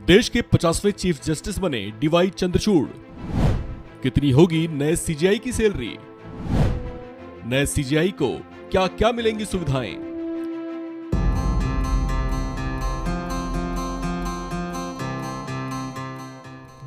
देश के 50वें chief justice बने डीवाई चंद्रचूड़। कितनी होगी नए सीजेआई की सैलरी? नए सीजेआई को क्या क्या मिलेंगी सुविधाएं?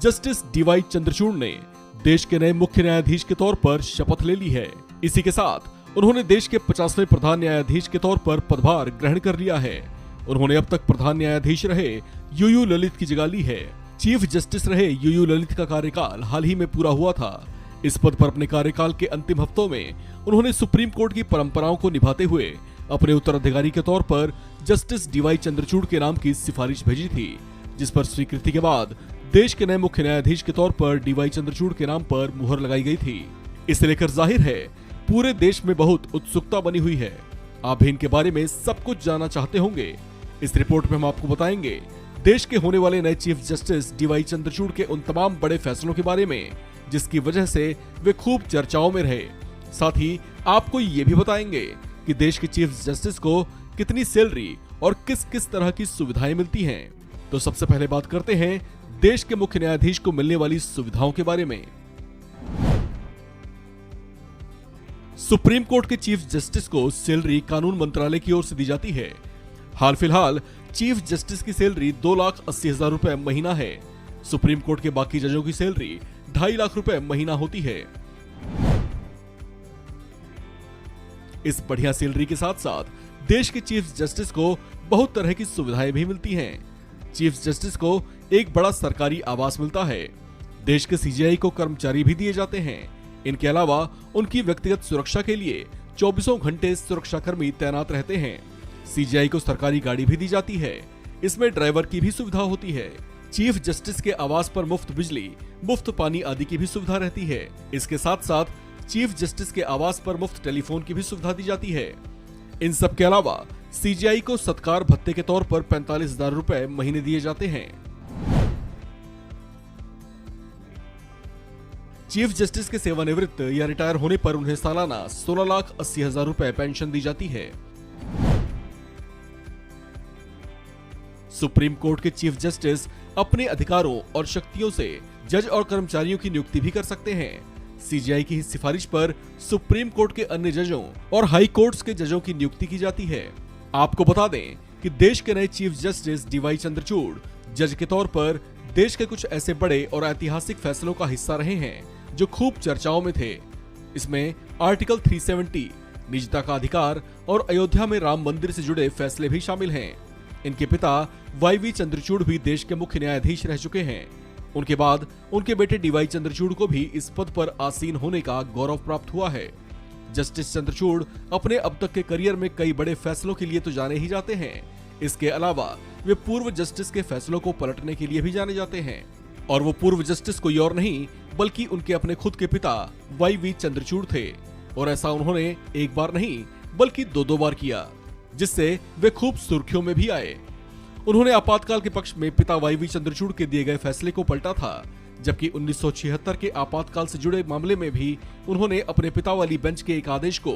जस्टिस डीवाई चंद्रचूड़ ने देश के नए मुख्य न्यायाधीश के तौर पर शपथ ले ली है। इसी के साथ उन्होंने देश के 50वें प्रधान न्यायाधीश के तौर पर पदभार ग्रहण कर लिया है। उन्होंने अब तक प्रधान न्यायाधीश रहे यूयू ललित की जगह ली है। चीफ जस्टिस रहे यूयू ललित का कार्यकाल हाल ही में पूरा हुआ था। इस पद पर अपने कार्यकाल के अंतिम हफ्तों में उन्होंने सुप्रीम कोर्ट की परंपराओं को निभाते हुए अपने उत्तराधिकारी के तौर पर जस्टिस डीवाई चंद्रचूड़ के नाम की सिफारिश भेजी थी, जिस पर स्वीकृति के बाद देश के नए मुख्य न्यायाधीश के तौर पर डीवाई चंद्रचूड़ के नाम पर मुहर लगाई गई थी। इसे लेकर जाहिर है पूरे देश में बहुत उत्सुकता बनी हुई है। आप भी इनके बारे में सब कुछ जानना चाहते होंगे। इस रिपोर्ट में हम आपको बताएंगे देश के होने वाले नए चीफ जस्टिस डीवाई चंद्रचूड़ के उन तमाम बड़े फैसलों के बारे में जिसकी वजह से वे खूब चर्चाओं में रहे। साथ ही आपको ये भी बताएंगे कि देश के चीफ जस्टिस को कितनी सैलरी और किस किस तरह की सुविधाएं मिलती हैं। तो सबसे पहले बात करते हैं देश के मुख्य न्यायाधीश को मिलने वाली सुविधाओं के बारे में। सुप्रीम कोर्ट के चीफ जस्टिस को सैलरी कानून मंत्रालय की ओर से दी जाती है। हाल फिलहाल चीफ जस्टिस की सैलरी 2,80,000 रुपए महीना है। सुप्रीम कोर्ट के बाकी जजों की सैलरी 2.5 लाख रुपए महीना होती है। इस बढ़िया सैलरी के साथ साथ देश के चीफ जस्टिस को बहुत तरह की सुविधाएं भी मिलती हैं। चीफ जस्टिस को एक बड़ा सरकारी आवास मिलता है। देश के सीजेआई को कर्मचारी भी दिए जाते हैं। इनके अलावा उनकी व्यक्तिगत सुरक्षा के लिए 24 घंटे सुरक्षाकर्मी तैनात रहते हैं। सीजेआई को सरकारी गाड़ी भी दी जाती है। इसमें ड्राइवर की भी सुविधा होती है। चीफ जस्टिस के आवास पर मुफ्त बिजली, मुफ्त पानी आदि की भी सुविधा रहती है। इसके साथ साथ चीफ जस्टिस के आवास पर मुफ्त टेलीफोन की भी सुविधा दी जाती है। इन सब के अलावा सीजेआई को सत्कार भत्ते के तौर पर 45,000 रुपए महीने दिए जाते हैं। चीफ जस्टिस के सेवानिवृत्त या रिटायर होने पर उन्हें सालाना 16,80,000 रुपए पेंशन दी जाती है। सुप्रीम कोर्ट के चीफ जस्टिस अपने अधिकारों और शक्तियों से जज और कर्मचारियों की नियुक्ति भी कर सकते हैं। सीजेआई की सिफारिश पर सुप्रीम कोर्ट के अन्य जजों और हाई कोर्ट्स के जजों की नियुक्ति की जाती है। आपको बता दें कि देश के नए चीफ जस्टिस डीवाई चंद्रचूड़ जज के तौर पर देश के कुछ ऐसे बड़े और ऐतिहासिक फैसलों का हिस्सा रहे हैं जो खूब चर्चाओं में थे। इसमें आर्टिकल 370, निजता का अधिकार और अयोध्या में राम मंदिर से जुड़े फैसले भी शामिल हैं। इनके पिता वाईवी चंद्रचूड़ भी देश के मुख्य न्यायाधीश रह चुके हैं। उनके बाद उनके बेटे डीवाई चंद्रचूड़ को भी इस पद पर आसीन होने का गौरव प्राप्त हुआ है। जस्टिस चंद्रचूड़ अपने अब तक के करियर में कई बड़े फैसलों के लिए तो जाने ही जाते हैं। इसके अलावा वे पूर्व जस्टिस के फैसलों को पलटने के लिए भी जाने जाते हैं। और वो पूर्व जस्टिस कोई और नहीं बल्कि उनके अपने खुद के पिता वाईवी चंद्रचूड़ थे। और ऐसा उन्होंने एक बार नहीं बल्कि 2 बार किया, जिससे वे खूब सुर्खियों में भी आए। उन्होंने आपातकाल के पक्ष में पिता वाईवी चंद्रचूड़ के दिए गए फैसले को पलटा था, जबकि 1976 के आपातकाल से जुड़े मामले में भी उन्होंने अपने पिता वाली बेंच के एक आदेश को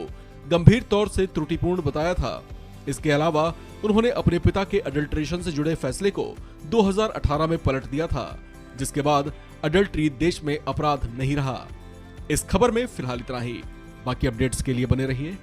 गंभीर तौर से त्रुटिपूर्ण बताया था। इसके अलावा उन्होंने अपने पिता के अडल्ट्रेशन से जुड़े फैसले को 2018 में पलट दिया था, जिसके बाद अडल्ट्री देश में अपराध नहीं रहा। इस खबर में फिलहाल इतना ही। बाकी अपडेट्स के लिए बने रहिए।